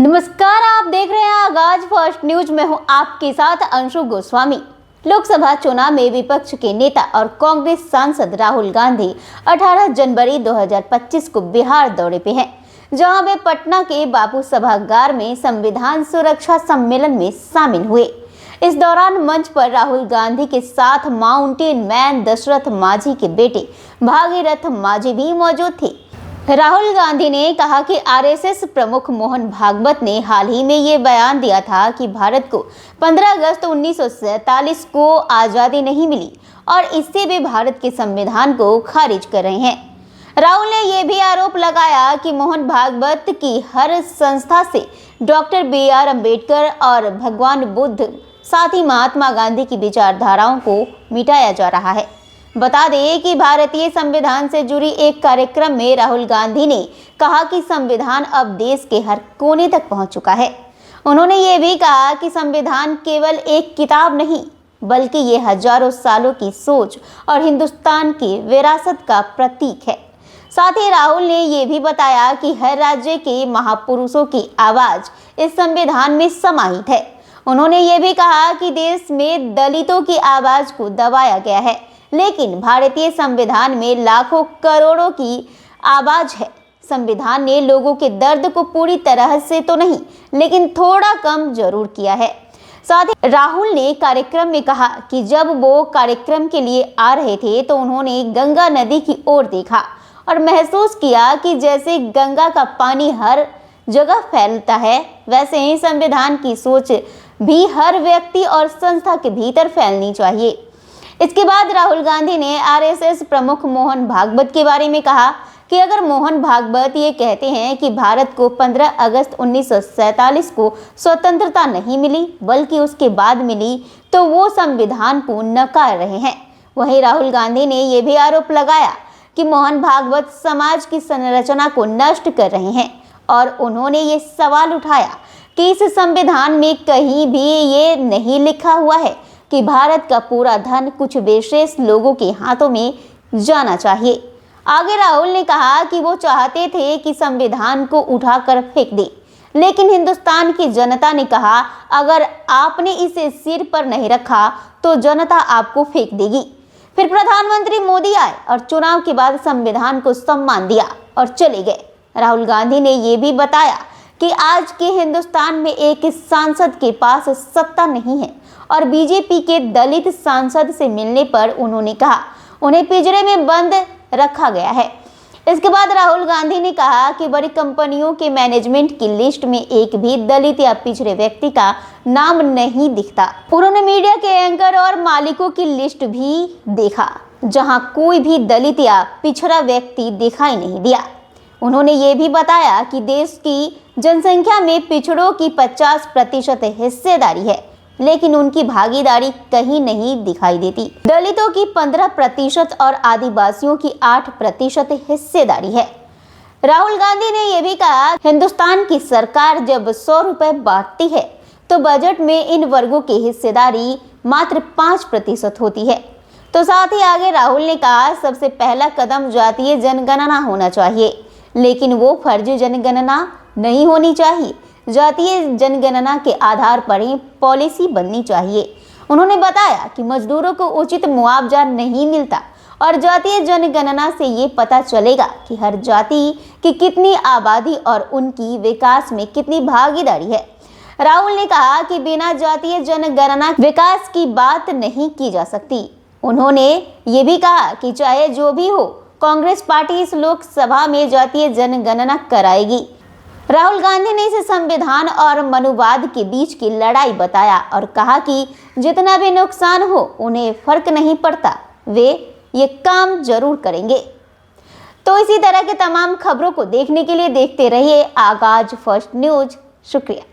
नमस्कार, आप देख रहे हैं आगाज फर्स्ट न्यूज में हूं आपके साथ अंशु गोस्वामी। लोकसभा चुनाव में विपक्ष के नेता और कांग्रेस सांसद राहुल गांधी 18 जनवरी 2025 को बिहार दौरे पे हैं, जहां वे पटना के बापू सभागार में संविधान सुरक्षा सम्मेलन में शामिल हुए। इस दौरान मंच पर राहुल गांधी के साथ माउंटेन मैन दशरथ मांझी के बेटे भागीरथ मांझी भी मौजूद थे। राहुल गांधी ने कहा कि आरएसएस प्रमुख मोहन भागवत ने हाल ही में ये बयान दिया था कि भारत को 15 अगस्त 1947 को आज़ादी नहीं मिली और इससे वे भारत के संविधान को खारिज कर रहे हैं। राहुल ने यह भी आरोप लगाया कि मोहन भागवत की हर संस्था से डॉक्टर BR अम्बेडकर और भगवान बुद्ध साथ ही महात्मा गांधी की विचारधाराओं को मिटाया जा रहा है। बता दें कि भारतीय संविधान से जुड़ी एक कार्यक्रम में राहुल गांधी ने कहा कि संविधान अब देश के हर कोने तक पहुंच चुका है। उन्होंने ये भी कहा कि संविधान केवल एक किताब नहीं, बल्कि ये हजारों सालों की सोच और हिंदुस्तान की विरासत का प्रतीक है। साथ ही राहुल ने ये भी बताया कि हर राज्य के महापुरुषों की आवाज इस संविधान में समाहित है। उन्होंने ये भी कहा कि देश में दलितों की आवाज को दबाया गया है, लेकिन भारतीय संविधान में लाखों करोड़ों की आवाज है। संविधान ने लोगों के दर्द को पूरी तरह से तो नहीं, लेकिन थोड़ा कम जरूर किया है। साथ ही राहुल ने कार्यक्रम में कहा कि जब वो कार्यक्रम के लिए आ रहे थे तो उन्होंने गंगा नदी की ओर देखा और महसूस किया कि जैसे गंगा का पानी हर जगह फैलता है, वैसे ही संविधान की सोच भी हर व्यक्ति और संस्था के भीतर फैलनी चाहिए। इसके बाद राहुल गांधी ने आरएसएस प्रमुख मोहन भागवत के बारे में कहा कि अगर मोहन भागवत ये कहते हैं कि भारत को 15 अगस्त 1947 को स्वतंत्रता नहीं मिली बल्कि उसके बाद मिली, तो वो संविधान को नकार रहे हैं। वहीं राहुल गांधी ने यह भी आरोप लगाया कि मोहन भागवत समाज की संरचना को नष्ट कर रहे हैं और उन्होंने ये सवाल उठाया कि इस संविधान में कहीं भी ये नहीं लिखा हुआ है कि भारत का पूरा धन कुछ विशेष लोगों के हाथों में जाना चाहिए। आगे राहुल ने कहा कि वो चाहते थे कि संविधान को उठाकर फेंक दे, लेकिन हिंदुस्तान की जनता ने कहा अगर आपने इसे सिर पर नहीं रखा तो जनता आपको फेंक देगी। फिर प्रधानमंत्री मोदी आए और चुनाव के बाद संविधान को सम्मान दिया और चले गए। राहुल गांधी ने यह भी बताया कि आज के हिंदुस्तान में एक सांसद के पास सत्ता नहीं है और बीजेपी के दलित सांसद से मिलने पर उन्होंने कहा उन्हें पिंजरे में बंद रखा गया है। इसके बाद राहुल गांधी ने कहा कि बड़ी कंपनियों के मैनेजमेंट की लिस्ट में एक भी दलित या पिछड़े व्यक्ति का नाम नहीं दिखता। उन्होंने मीडिया के एंकर और मालिकों की लिस्ट भी देखा, जहां कोई भी दलित या पिछड़ा व्यक्ति दिखाई नहीं दिया। उन्होंने ये भी बताया कि देश की जनसंख्या में पिछड़ों की 50% हिस्सेदारी है, लेकिन उनकी भागीदारी कहीं नहीं दिखाई देती। दलितों की 15% और आदिवासियों की 8% हिस्सेदारी है। राहुल गांधी ने यह भी कहा हिंदुस्तान की सरकार जब 100 रुपए बांटती है तो बजट में इन वर्गों की हिस्सेदारी मात्र 5% होती है। तो साथ ही आगे राहुल ने कहा सबसे पहला कदम जातीय जनगणना होना चाहिए, लेकिन वो फर्जी जनगणना नहीं होनी चाहिए। जातीय जनगणना के आधार पर ही पॉलिसी बननी चाहिए। उन्होंने बताया कि मजदूरों को उचित मुआवजा नहीं मिलता और जातीय जनगणना से ये पता चलेगा कि हर जाति की कितनी आबादी और उनकी विकास में कितनी भागीदारी है। राहुल ने कहा कि बिना जातीय जनगणना विकास की बात नहीं की जा सकती। उन्होंने ये भी कहा कि चाहे जो भी हो, कांग्रेस पार्टी इस लोकसभा में जातीय जनगणना कराएगी। राहुल गांधी ने इसे संविधान और मनुवाद के बीच की लड़ाई बताया और कहा कि जितना भी नुकसान हो उन्हें फर्क नहीं पड़ता, वे ये काम जरूर करेंगे। तो इसी तरह के तमाम खबरों को देखने के लिए देखते रहिए आगाज फर्स्ट न्यूज। शुक्रिया।